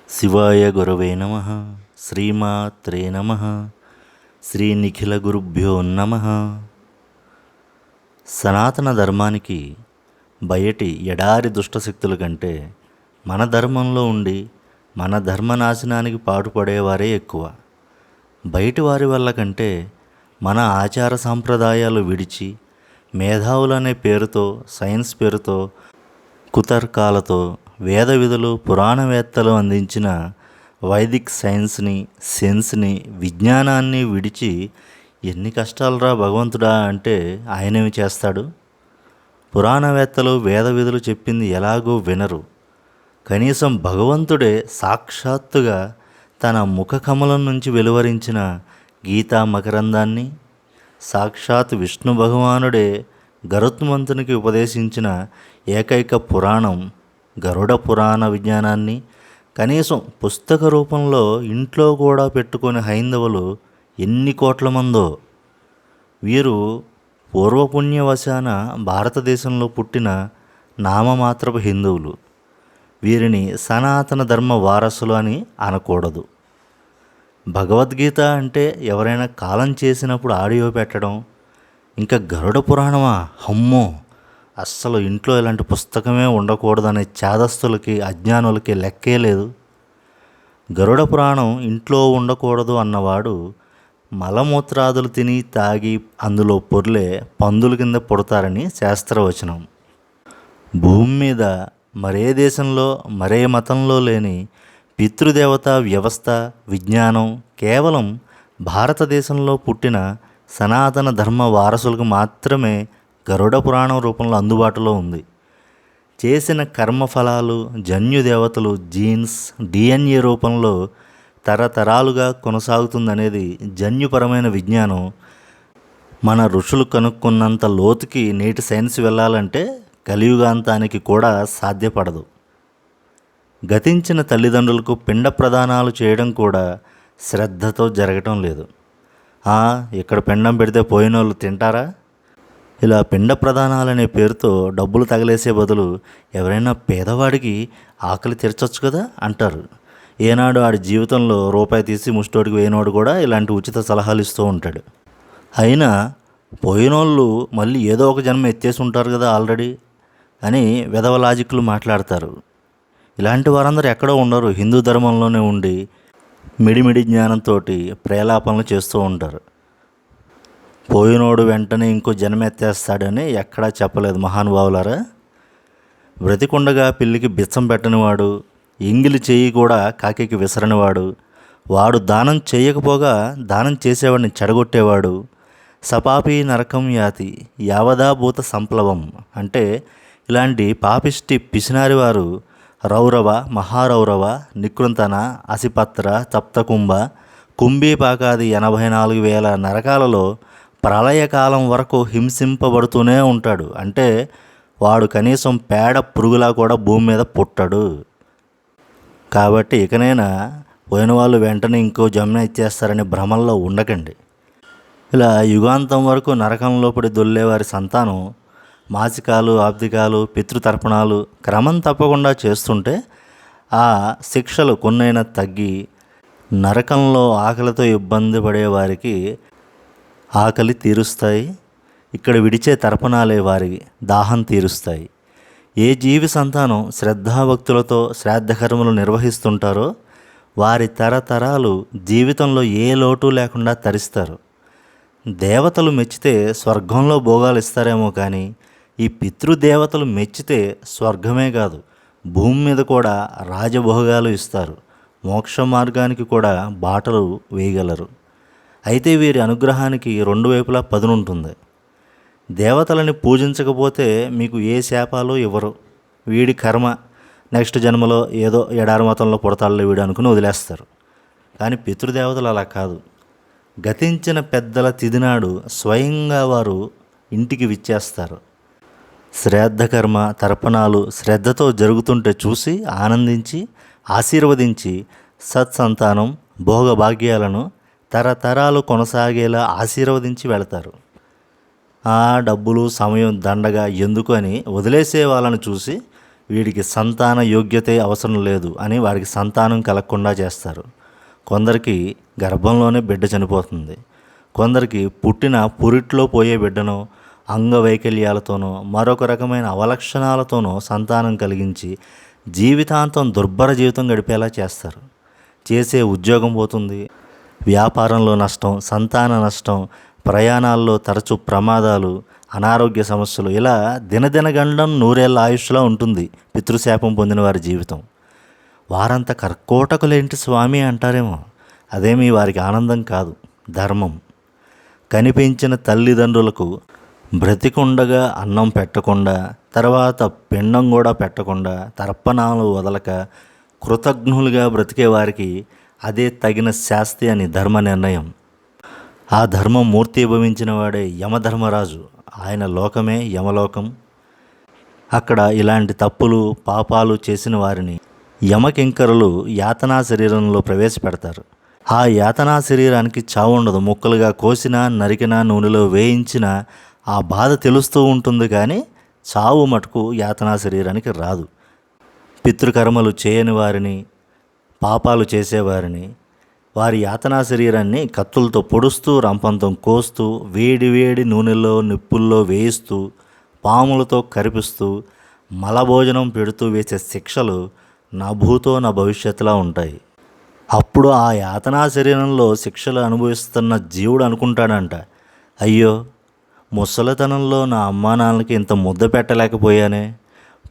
శివాయ గురవే నమ. శ్రీమాత్రే నమ. శ్రీ నిఖిల గురుభ్యో నమ. సనాతన ధర్మానికి బయటి ఎడారి దుష్టశక్తుల కంటే మన ధర్మంలో ఉండి మన ధర్మనాశనానికి పాటుపడేవారే ఎక్కువ. బయటి వారి వల్ల కంటే మన ఆచార సాంప్రదాయాలు విడిచి మేధావులనే పేరుతో, సైన్స్ పేరుతో, కుతర్కాలతో వేద విధులు పురాణవేత్తలు అందించిన వైదిక్ సైన్స్ని, సెన్స్ని, విజ్ఞానాన్ని విడిచి ఎన్ని కష్టాలురా భగవంతుడా అంటే ఆయనేమి చేస్తాడు? పురాణవేత్తలు వేద విధులు చెప్పింది ఎలాగో వినరు. కనీసం భగవంతుడే సాక్షాత్తుగా తన ముఖ కమలం నుంచి వెలువరించిన గీతా మకరందాన్ని, సాక్షాత్ విష్ణు భగవానుడే గరుత్మంతునికి ఉపదేశించిన ఏకైక పురాణం గరుడ పురాణ విజ్ఞానాన్ని కనీసం పుస్తక రూపంలో ఇంట్లో కూడా పెట్టుకునే హైందవులు ఎన్ని కోట్ల మందో. వీరు పూర్వపుణ్యవశాన భారతదేశంలో పుట్టిన నామమాత్రపు హిందువులు. వీరిని సనాతన ధర్మ వారసులు అని అనకూడదు. భగవద్గీత అంటే ఎవరైనా కాలం చేసినప్పుడు ఆడియో పెట్టడం, ఇంకా గరుడ పురాణమా, అమ్మో అస్సలు ఇంట్లో ఇలాంటి పుస్తకమే ఉండకూడదనే చాదస్తులకి, అజ్ఞానులకి లెక్కే లేదు. గరుడ పురాణం ఇంట్లో ఉండకూడదు అన్నవాడు మలమూత్రాదులు తిని తాగి అందులో పొర్లే పందుల కింద పుడతారని శాస్త్రవచనం. భూమి మీద మరే దేశంలో, మరే మతంలో లేని పితృదేవత వ్యవస్థ, విజ్ఞానం కేవలం భారతదేశంలో పుట్టిన సనాతన ధర్మ వారసులకు మాత్రమే గరుడ పురాణం రూపంలో అందుబాటులో ఉంది. చేసిన కర్మఫలాలు, జన్యుదేవతలు, జీన్స్, డిఎన్ఏ రూపంలో తరతరాలుగా కొనసాగుతుందనేది జన్యుపరమైన విజ్ఞానం. మన ఋషులు కనుక్కున్నంత లోతుకి నేటి సైన్స్ వెళ్ళాలంటే కలియుగాంతానికి కూడా సాధ్యపడదు. గతించిన తల్లిదండ్రులకు పిండ ప్రదానాలు చేయడం కూడా శ్రద్ధతో జరగటం లేదు. ఇక్కడ పిండం పెడితే పోయిన వాళ్ళు తింటారా? ఇలా పిండ ప్రదానాలనే పేరుతో డబ్బులు తగలేసే బదులు ఎవరైనా పేదవాడికి ఆకలి తీర్చొచ్చు కదా అంటారు. ఏనాడు ఆడి జీవితంలో రూపాయి తీసి ముష్టోడికి వేయనోడు కూడా ఇలాంటి ఉచిత సలహాలు ఇస్తూ ఉంటాడు. అయినా పోయినోళ్ళు మళ్ళీ ఏదో ఒక జన్మ ఎత్తేసి ఉంటారు కదా ఆల్రెడీ అని వెధవ లాజిక్లు మాట్లాడతారు. ఇలాంటి వారందరూ ఎక్కడో ఉండరు, హిందూ ధర్మంలోనే ఉండి మిడిమిడి జ్ఞానంతో ప్రేలాపనలు చేస్తూ ఉంటారు. పోయినోడు వెంటనే ఇంకో జన్మెత్తేస్తాడని ఎక్కడా చెప్పలేదు మహానుభావులారా. బ్రతికుండగా పిల్లికి బిచ్చం పెట్టనివాడు, ఎంగిలి చెయ్యి కూడా కాకికి విసరనివాడు, వాడు దానం చేయకపోగా దానం చేసేవాడిని చెడగొట్టేవాడు, సపాపి నరకం యాతి యావదా భూత సంప్లవం అంటే ఇలాంటి పాపిష్టి పిసినారి వారు రౌరవ, మహారౌరవ, నికృంతన, అసిపత్ర, సప్తకుంభ, కుంభీపాకాది 84,000 నరకాలలో ప్రళయకాలం వరకు హింసింపబడుతూనే ఉంటాడు. అంటే వాడు కనీసం పేడ పురుగులా కూడా భూమి మీద పుట్టడు. కాబట్టి ఇకనైనా పోయిన వాళ్ళు వెంటనే ఇంకో జన్మ ఇచ్చేస్తారనే భ్రమల్లో ఉండకండి. ఇలా యుగాంతం వరకు నరకంలో పడి దొల్లేవారి సంతానం మాసికాలు, ఆబ్దికాలు, పితృతర్పణాలు క్రమం తప్పకుండా చేస్తుంటే ఆ శిక్షలు కొన్నైనా తగ్గి నరకంలో ఆకలితో ఇబ్బంది పడేవారికి ఆకలి తీరుస్తాయి. ఇక్కడ విడిచే తర్పణాలే వారి దాహం తీరుస్తాయి. ఏ జీవి సంతానం శ్రద్ధాభక్తులతో శ్రాద్ధకర్మలు నిర్వహిస్తుంటారో వారి తరతరాలు జీవితంలో ఏ లోటు లేకుండా తరిస్తారు. దేవతలు మెచ్చితే స్వర్గంలో భోగాలు ఇస్తారేమో కానీ ఈ పితృదేవతలు మెచ్చితే స్వర్గమే కాదు, భూమి మీద కూడా రాజభోగాలు ఇస్తారు. మోక్ష మార్గానికి కూడా బాటలు వేయగలరు. అయితే వీరి అనుగ్రహానికి రెండు వైపులా పదునుంటుంది. దేవతలని పూజించకపోతే మీకు ఏ శాపాలు ఇవ్వరు. వీడి కర్మ, నెక్స్ట్ జన్మలో ఏదో ఎడారి మతంలో పుడతాళ్ళో వీడు అనుకుని వదిలేస్తారు. కానీ పితృదేవతలు అలా కాదు. గతించిన పెద్దల తిదినాడు స్వయంగా వారు ఇంటికి విచ్చేస్తారు. శ్రాద్ధకర్మ, తర్పణాలు శ్రద్ధతో జరుగుతుంటే చూసి ఆనందించి ఆశీర్వదించి సత్సంతానం, భోగభాగ్యాలను తరతరాలు కొనసాగేలా ఆశీర్వదించి వెళతారు. డబ్బులు, సమయం దండగా ఎందుకు అని వదిలేసే వాళ్ళని చూసి వీడికి సంతాన యోగ్యతే అవసరం లేదు అని వాడికి సంతానం కలగకుండా చేస్తారు. కొందరికి గర్భంలోనే బిడ్డ చనిపోతుంది. కొందరికి పుట్టిన పురిట్లో పోయే బిడ్డనో అంగవైకల్యాలతోనో మరొక రకమైన అవలక్షణాలతోనో సంతానం కలిగించి జీవితాంతం దుర్భర జీవితం గడిపేలా చేస్తారు. చేసే ఉద్యోగం పోతుంది, వ్యాపారంలో నష్టం, సంతాన నష్టం, ప్రయాణాల్లో తరచు ప్రమాదాలు, అనారోగ్య సమస్యలు, ఇలా దినదినగండం నూరేళ్ల ఆయుష్లా ఉంటుంది పితృశాపం పొందిన వారి జీవితం. వారంత కర్కోటకులేంటి స్వామి అంటారేమో. అదేమీ వారికి ఆనందం కాదు, ధర్మం. కనిపించిన తల్లిదండ్రులకు బ్రతికుండగా అన్నం పెట్టకుండా, తర్వాత పిండం కూడా పెట్టకుండా, తర్పణాలు వదలక కృతజ్ఞులుగా బ్రతికే వారికి అదే తగిన శాస్తి అని ధర్మ నిర్ణయం. ఆ ధర్మం మూర్తీభవించిన వాడే యమధర్మరాజు. ఆయన లోకమే యమలోకం. అక్కడ ఇలాంటి తప్పులు పాపాలు చేసిన వారిని యమకింకరులు యాతనా శరీరంలో ప్రవేశపెడతారు. ఆ యాతనా శరీరానికి చావు ఉండదు. ముక్కలుగా కోసినా నరికినా నూనెలో వేయించినా ఆ బాధ తెలుస్తూ ఉంటుంది, కానీ చావు మటుకు యాతనా శరీరానికి రాదు. పితృకర్మలు చేయని వారిని, పాపాలు చేసేవారిని వారి యాతనా శరీరాన్ని కత్తులతో పొడుస్తూ, రంపంతో కోస్తూ, వేడి వేడి నూనెలో నిప్పుల్లో వేయిస్తూ, పాములతో కరిపిస్తూ, మలభోజనం పెడుతూ వేసే శిక్షలు నా భూతో నా భవిష్యత్తులా ఉంటాయి. అప్పుడు ఆ యాతనా శరీరంలో శిక్షలు అనుభవిస్తున్న జీవుడు అనుకుంటాడంట, అయ్యో ముసలితనంలో నా అమ్మా నాన్నలకి ఇంత ముద్ద పెట్టలేకపోయానే,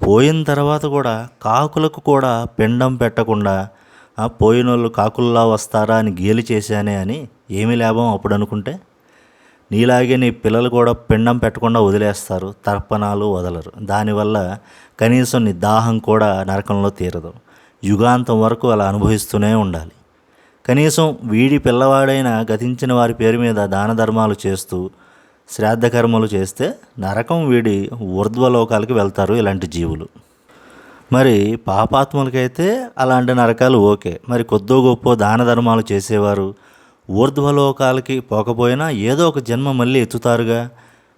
పోయిన తర్వాత కూడా కాకులకు కూడా పిండం పెట్టకుండా పోయినోళ్ళు కాకుల్లా వస్తారా అని గేలి చేశానే అని ఏమి లాభం అప్పుడు అనుకుంటే. నీలాగే నీ పిల్లలు కూడా పిండం పెట్టకుండా వదిలేస్తారు, తర్పణాలు వదలరు. దానివల్ల కనీసం నీ దాహం కూడా నరకంలో తీరదు. యుగాంతం వరకు అలా అనుభవిస్తూనే ఉండాలి. కనీసం వీడి పిల్లవాడైన గతించిన వారి పేరు మీద దాన ధర్మాలు చేస్తూ శ్రాద్ధకర్మలు చేస్తే నరకం వీడి ఊర్ధ్వలోకాలకి వెళ్తారు ఇలాంటి జీవులు. మరి పాపాత్ములకైతే అలాంటి నరకాలు ఓకే. మరి కొద్దో గొప్ప దాన ధర్మాలు చేసేవారు ఊర్ధ్వలోకాలకి పోకపోయినా ఏదో ఒక జన్మ మళ్ళీ ఎత్తుతారుగా.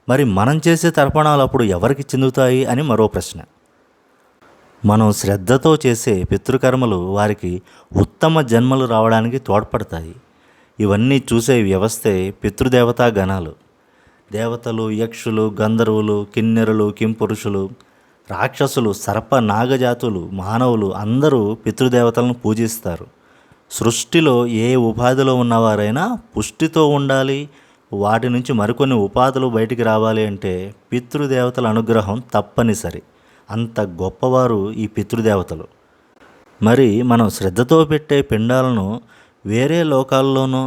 మరి మనం చేసే తర్పణాలు అప్పుడు ఎవరికి చెందుతాయి అని మరో ప్రశ్న. మనం శ్రద్ధతో చేసే పితృకర్మలు వారికి ఉత్తమ జన్మలు రావడానికి తోడ్పడతాయి. ఇవన్నీ చూసే వ్యవస్థే పితృదేవతా గణాలు. దేవతలు, యక్షులు, గంధర్వులు, కిన్నెరులు, కింపురుషులు, రాక్షసులు, సర్ప నాగజాతులు, మానవులు అందరూ పితృదేవతలను పూజిస్తారు. సృష్టిలో ఏ ఉపాధిలో ఉన్నవారైనా పుష్టితో ఉండాలి, వాటి నుంచి మరికొన్ని ఉపాధులు బయటికి రావాలి అంటే పితృదేవతల అనుగ్రహం తప్పనిసరి. అంత గొప్పవారు ఈ పితృదేవతలు. మరి మనం శ్రద్ధతో పెట్టే పిండాలను వేరే లోకాల్లోనూ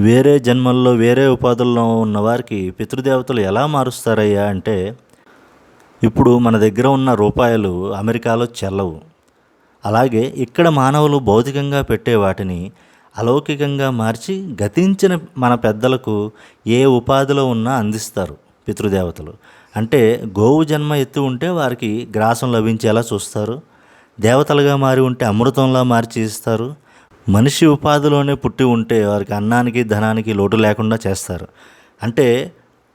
వేరే జన్మల్లో వేరే ఉపాధుల్లో ఉన్నవారికి పితృదేవతలు ఎలా మారుస్తారయ్యా అంటే, ఇప్పుడు మన దగ్గర ఉన్న రూపాయలు అమెరికాలో చెల్లవు. అలాగే ఇక్కడ మానవులు భౌతికంగా పెట్టే వాటిని అలౌకికంగా మార్చి గతించిన మన పెద్దలకు ఏ ఉపాధిలో ఉన్నా అందిస్తారు పితృదేవతలు. అంటే గోవు జన్మ ఎత్తి ఉంటే వారికి గ్రాసం లభించేలా చూస్తారు, దేవతలుగా మారి ఉంటే అమృతంలా మార్చి ఇస్తారు, మనిషి ఉపాధిలోనే పుట్టి ఉంటే వారికి అన్నానికి ధనానికి లోటు లేకుండా చేస్తారు. అంటే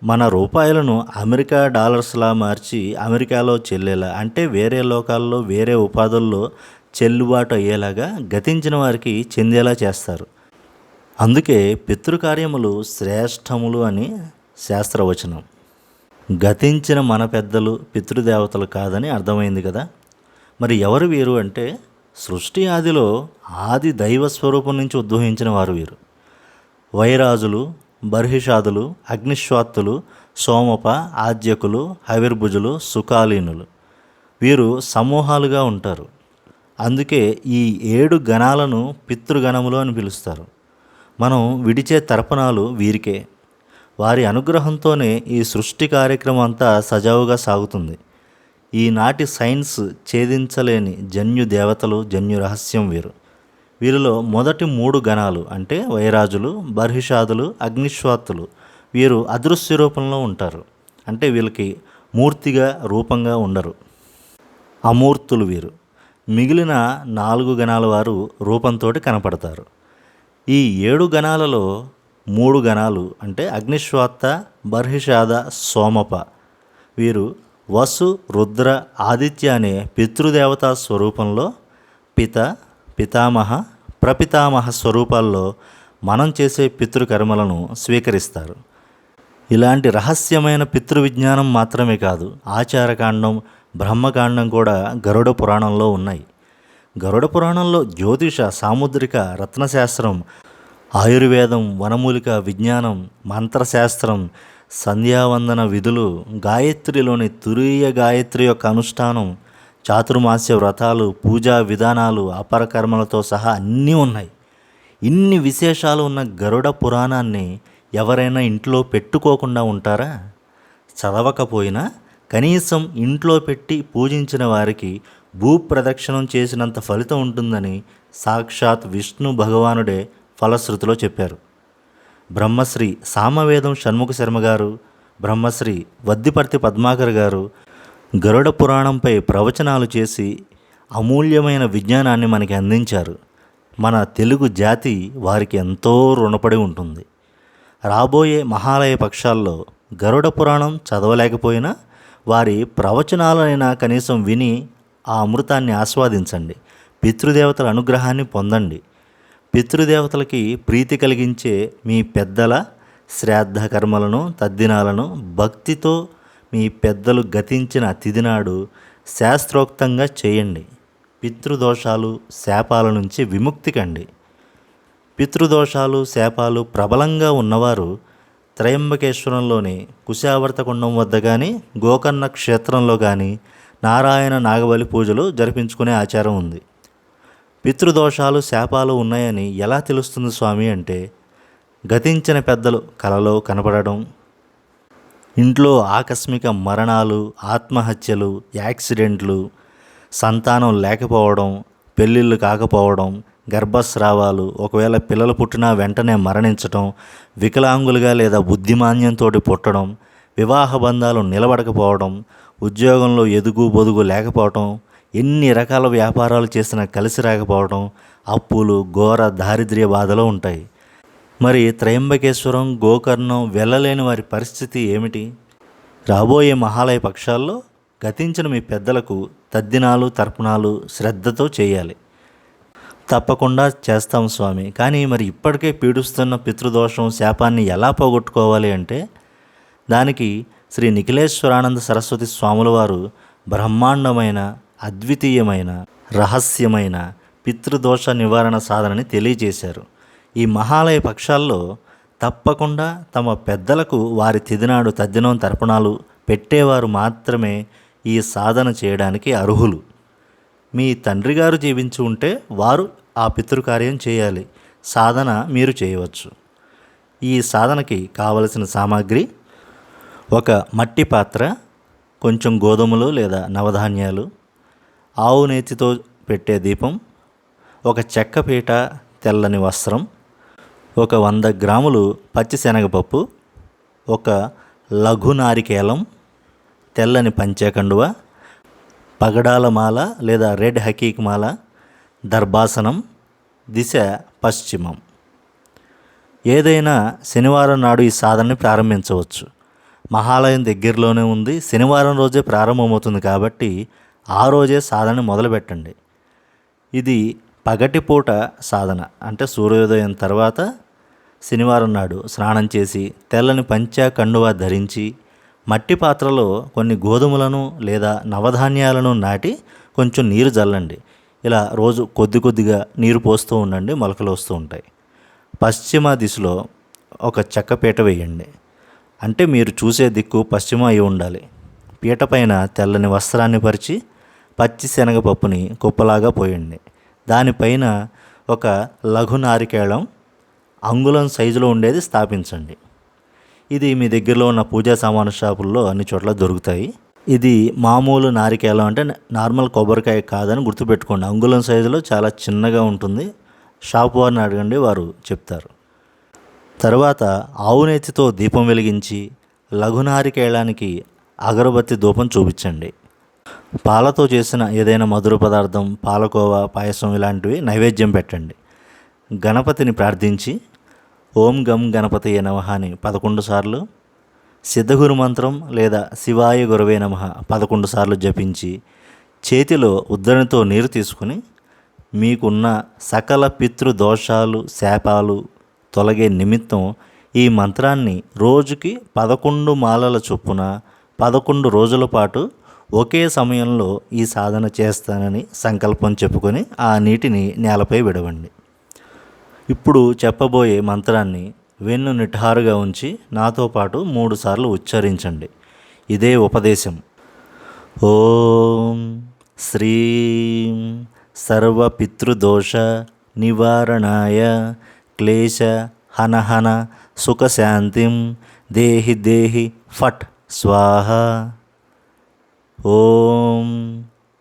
మన రూపాయలను అమెరికా డాలర్స్లా మార్చి అమెరికాలో చెల్లేలా, అంటే వేరే లోకాల్లో వేరే ఉపాధుల్లో చెల్లుబాటు అయ్యేలాగా గతించిన వారికి చెందేలా చేస్తారు. అందుకే పితృకార్యములు శ్రేష్టములు అని శాస్త్రవచనం. గతించిన మన పెద్దలు పితృదేవతలు కాదని అర్థమైంది కదా. మరి ఎవరు వీరు అంటే, సృష్టి ఆదిలో ఆది దైవ స్వరూపం నుంచి ఉద్భవించిన వారు వీరు. వైరాజులు, బర్హిషాదులు, అగ్నిశ్వాత్తులు, సోమప, ఆద్యకులు, హవిర్భుజులు, సుకాలీనులు వీరు సమూహాలుగా ఉంటారు. అందుకే ఈ 7 గణాలను పితృగణములు అని పిలుస్తారు. మనం విడిచే తర్పణాలు వీరికే. వారి అనుగ్రహంతోనే ఈ సృష్టి కార్యక్రమం అంతా సజావుగా సాగుతుంది. ఈనాటి సైన్స్ ఛేదించలేని జన్యు దేవతలు, జన్యు రహస్యం వీరు. వీరిలో మొదటి 3 గణాలు అంటే వైరాజులు, బర్హిషాదులు, అగ్నిశ్వాత్తులు వీరు అదృశ్య రూపంలో ఉంటారు. అంటే వీళ్ళకి మూర్తిగా రూపంగా ఉండరు, అమూర్తులు వీరు. మిగిలిన 4 గణాల వారు రూపంతో కనపడతారు. ఈ 7 గణాలలో 3 గణాలు అంటే అగ్నిశ్వాత్త, బర్హిషాద, సోమప వీరు వసు, రుద్ర, ఆదిత్య అనే పితృదేవతా స్వరూపంలో పిత, పితామహ, ప్రపితామహ స్వరూపాల్లో మనం చేసే పితృకర్మలను స్వీకరిస్తారు. ఇలాంటి రహస్యమైన పితృవిజ్ఞానం మాత్రమే కాదు, ఆచారకాండం, బ్రహ్మకాండం కూడా గరుడ పురాణంలో ఉన్నాయి. గరుడ పురాణంలో జ్యోతిష, సాముద్రిక, రత్నశాస్త్రం, ఆయుర్వేదం, వనమూలిక విజ్ఞానం, మంత్రశాస్త్రం, సంధ్యావందన విధులు, గాయత్రిలోని తురీయ గాయత్రి యొక్క అనుష్ఠానం, చాతుర్మాస్య వ్రతాలు, పూజా విధానాలు, అపరకర్మలతో సహా అన్నీ ఉన్నాయి. ఇన్ని విశేషాలు ఉన్న గరుడ పురాణాన్ని ఎవరైనా ఇంట్లో పెట్టుకోకుండా ఉంటారా? చదవకపోయినా కనీసం ఇంట్లో పెట్టి పూజించిన వారికి భూప్రదక్షిణం చేసినంత ఫలితం ఉంటుందని సాక్షాత్ విష్ణు భగవానుడే ఫలశ్రుతిలో చెప్పారు. బ్రహ్మశ్రీ సామవేదం షణ్ముఖ శర్మ గారు, బ్రహ్మశ్రీ వద్దిపర్తి పద్మాకర్ గారు గరుడ పురాణంపై ప్రవచనాలు చేసి అమూల్యమైన విజ్ఞానాన్ని మనకి అందించారు. మన తెలుగు జాతి వారికి ఎంతో రుణపడి ఉంటుంది. రాబోయే మహాలయ పక్షాల్లో గరుడ పురాణం చదవలేకపోయినా వారి ప్రవచనాలనైనా కనీసం విని ఆ అమృతాన్ని ఆస్వాదించండి. పితృదేవతల అనుగ్రహాన్ని పొందండి. పితృదేవతలకి ప్రీతి కలిగించే మీ పెద్దల శ్రాద్ధ కర్మలను, తద్దినాలను భక్తితో మీ పెద్దలు గతించిన తిథినాడు శాస్త్రోక్తంగా చేయండి. పితృదోషాలు, శాపాల నుంచి విముక్తి కండి. పితృదోషాలు, శాపాలు ప్రబలంగా ఉన్నవారు త్రయంబకేశ్వరంలోని కుశావర్త కుండం వద్ద కానీ, గోకర్ణ క్షేత్రంలో కానీ నారాయణ నాగబలి పూజలు జరిపించుకునే ఆచారం ఉంది. పితృదోషాలు, శాపాలు ఉన్నాయని ఎలా తెలుస్తుంది స్వామి అంటే, గతించిన పెద్దలు కలలో కనపడడం, ఇంట్లో ఆకస్మిక మరణాలు, ఆత్మహత్యలు, యాక్సిడెంట్లు, సంతానం లేకపోవడం, పెళ్ళిళ్ళు కాకపోవడం, గర్భస్రావాలు, ఒకవేళ పిల్లలు పుట్టినా వెంటనే మరణించటం, వికలాంగులుగా లేదా బుద్ధిమాన్యంతో పుట్టడం, వివాహ బంధాలు నిలబడకపోవడం, ఉద్యోగంలో ఎదుగు బొదుగు లేకపోవడం, ఎన్ని రకాల వ్యాపారాలు చేసినా కలిసి రాకపోవడం, అప్పులు, ఘోర దారిద్ర్య బాధలు ఉంటాయి. మరి త్రయంబకేశ్వరం, గోకర్ణం వెళ్ళలేని వారి పరిస్థితి ఏమిటి? రాబోయే మహాలయ పక్షాల్లో గతించిన మీ పెద్దలకు తద్దినాలు, తర్పణాలు శ్రద్ధతో చేయాలి. తప్పకుండా చేస్తాం స్వామి. కానీ మరి ఇప్పటికే పీడిస్తున్న పితృదోషం, శాపాన్ని ఎలా పోగొట్టుకోవాలి అంటే, దానికి శ్రీ నిఖిలేశ్వరానంద సరస్వతి స్వాముల వారు బ్రహ్మాండమైన, అద్వితీయమైన, రహస్యమైన పితృదోష నివారణ సాధనని తెలియజేశారు. ఈ మహాలయ పక్షాల్లో తప్పకుండా తమ పెద్దలకు వారి తిథినాడు తద్దినం తర్పణాలు పెట్టేవారు మాత్రమే ఈ సాధన చేయడానికి అర్హులు. మీ తండ్రి గారు జీవించి ఉంటే వారు ఆ పితృకార్యం చేయాలి. సాధన మీరు చేయవచ్చు. ఈ సాధనకి కావలసిన సామాగ్రి: ఒక మట్టి పాత్ర, కొంచెం గోధుమలు లేదా నవధాన్యాలు, ఆవు నేతితో పెట్టే దీపం, ఒక చెక్క పీట, తెల్లని వస్త్రం, ఒక 100 గ్రాములు పచ్చిశనగపప్పు, ఒక లఘు నారికేలం, తెల్లని పంచేకండువ, పగడాల మాల లేదా రెడ్ హకీక్ మాల, దర్భాసనం, దిశ పశ్చిమం. ఏదైనా శనివారం నాడు ఈ సాధనని ప్రారంభించవచ్చు. మహాలయం దగ్గరలోనే ఉంది, శనివారం రోజే ప్రారంభమవుతుంది కాబట్టి ఆ రోజే సాధన మొదలుపెట్టండి. ఇది పగటిపూట సాధన, అంటే సూర్యోదయం తర్వాత శనివారం నాడు స్నానం చేసి తెల్లని పంచా కండువా ధరించి మట్టి పాత్రలో కొన్ని గోధుమలను లేదా నవధాన్యాలను నాటి కొంచెం నీరు జల్లండి. ఇలా రోజు కొద్ది కొద్దిగా నీరు పోస్తూ ఉండండి, మొలకలు వస్తూ ఉంటాయి. పశ్చిమ దిశలో ఒక చెక్క పీట వేయండి. అంటే మీరు చూసే దిక్కు పశ్చిమ అయి ఉండాలి. పీట పైన తెల్లని వస్త్రాన్ని పరిచి పచ్చి శనగపప్పుని కుప్పలాగా పోయండి. దానిపైన ఒక లఘు నారికేళం అంగుళం సైజులో ఉండేది స్థాపించండి. ఇది మీ దగ్గరలో ఉన్న పూజా సామాను షాపుల్లో అన్ని చోట్ల దొరుకుతాయి. ఇది మామూలు నారికేళం, అంటే నార్మల్ కొబ్బరికాయ కాదని గుర్తుపెట్టుకోండి. అంగుళం సైజులో చాలా చిన్నగా ఉంటుంది. షాపు వారిని అడగండి, వారు చెప్తారు. తర్వాత ఆవు నేతితో దీపం వెలిగించి లఘు నారికేళానికి అగరబత్తి ధూపం చూపించండి. పాలతో చేసిన ఏదైనా మధుర పదార్థం, పాలకోవా, పాయసం ఇలాంటివి నైవేద్యం పెట్టండి. గణపతిని ప్రార్థించి ఓం గం గణపతయే నమః అని 11 సార్లు, సిద్ధగురు మంత్రం లేదా శివాయ గురవే నమః 11 సార్లు జపించి చేతిలో ఉద్దరణితో నీరు తీసుకుని మీకున్న సకల పితృదోషాలు శాపాలు తొలగే నిమిత్తం ఈ మంత్రాన్ని రోజుకి 11 మాలల చొప్పున 11 రోజుల పాటు ఒకే సమయంలో ఈ సాధన చేస్తానని సంకల్పం చెప్పుకొని ఆ నీటిని నేలపై విడవండి. ఇప్పుడు చెప్పబోయే మంత్రాన్ని వెన్ను నిఠారుగా ఉంచి నాతో పాటు 3 సార్లు ఉచ్చరించండి. ఇదే ఉపదేశం. ఓం శ్రీం సర్వపితృదోష నివారణాయ క్లేశ హనహన సుఖశాంతిం దేహి దేహి ఫట్ స్వాహ. ఓం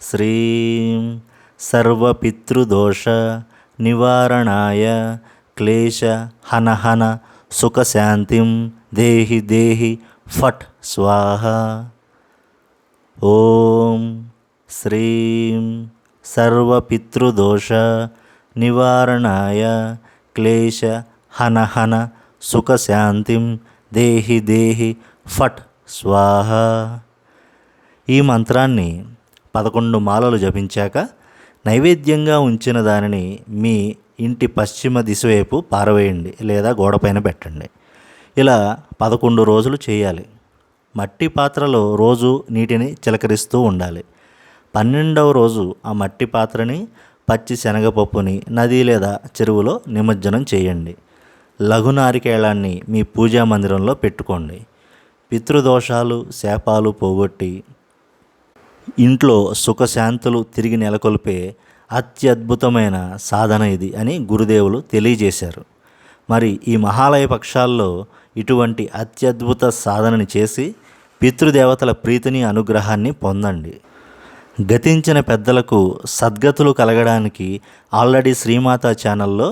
శ్రీం సర్వపితృదోష నివారణాయ క్లేశ హనహన సుఖశాంతిం దేహి దేహి ఫట్ స్వాహ. ఓం శ్రీం సర్వపితృదోష నివారణాయ క్లేశ హనహన సుఖశాంతిం దేహి దేహి ఫట్ స్వాహ. ఈ మంత్రాన్ని 11 మాలలు జపించాక నైవేద్యంగా ఉంచిన దానిని మీ ఇంటి పశ్చిమ దిశ వైపు పారవేయండి లేదా గోడపైన పెట్టండి. ఇలా 11 రోజులు చేయాలి. మట్టి పాత్రలో రోజు నీటిని చిలకరిస్తూ ఉండాలి. 12వ రోజు ఆ మట్టి పాత్రని పచ్చి శనగపప్పుని నది లేదా చెరువులో నిమజ్జనం చేయండి. లఘు నారికేళాన్ని మీ పూజా మందిరంలో పెట్టుకోండి. పితృదోషాలు శాపాలు పోగొట్టి ఇంట్లో సుఖశాంతులు తిరిగి నెలకొల్పే అత్యద్భుతమైన సాధన ఇది అని గురుదేవులు తెలియజేశారు. మరి ఈ మహాలయ పక్షాల్లో ఇటువంటి అత్యద్భుత సాధనని చేసి పితృదేవతల ప్రీతిని అనుగ్రహాన్ని పొందండి. గతించిన పెద్దలకు సద్గతులు కలగడానికి ఆల్రెడీ శ్రీమాత ఛానల్లో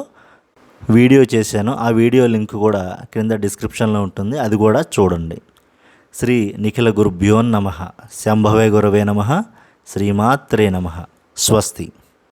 వీడియో చేశాను. ఆ వీడియో లింక్ కూడా క్రింద డిస్క్రిప్షన్లో ఉంటుంది, అది కూడా చూడండి. శ్రీ నిఖిల గురుభ్యో నమః. శంభవే గురవే నమః. శ్రీమాత్రే నమః. స్వస్తి.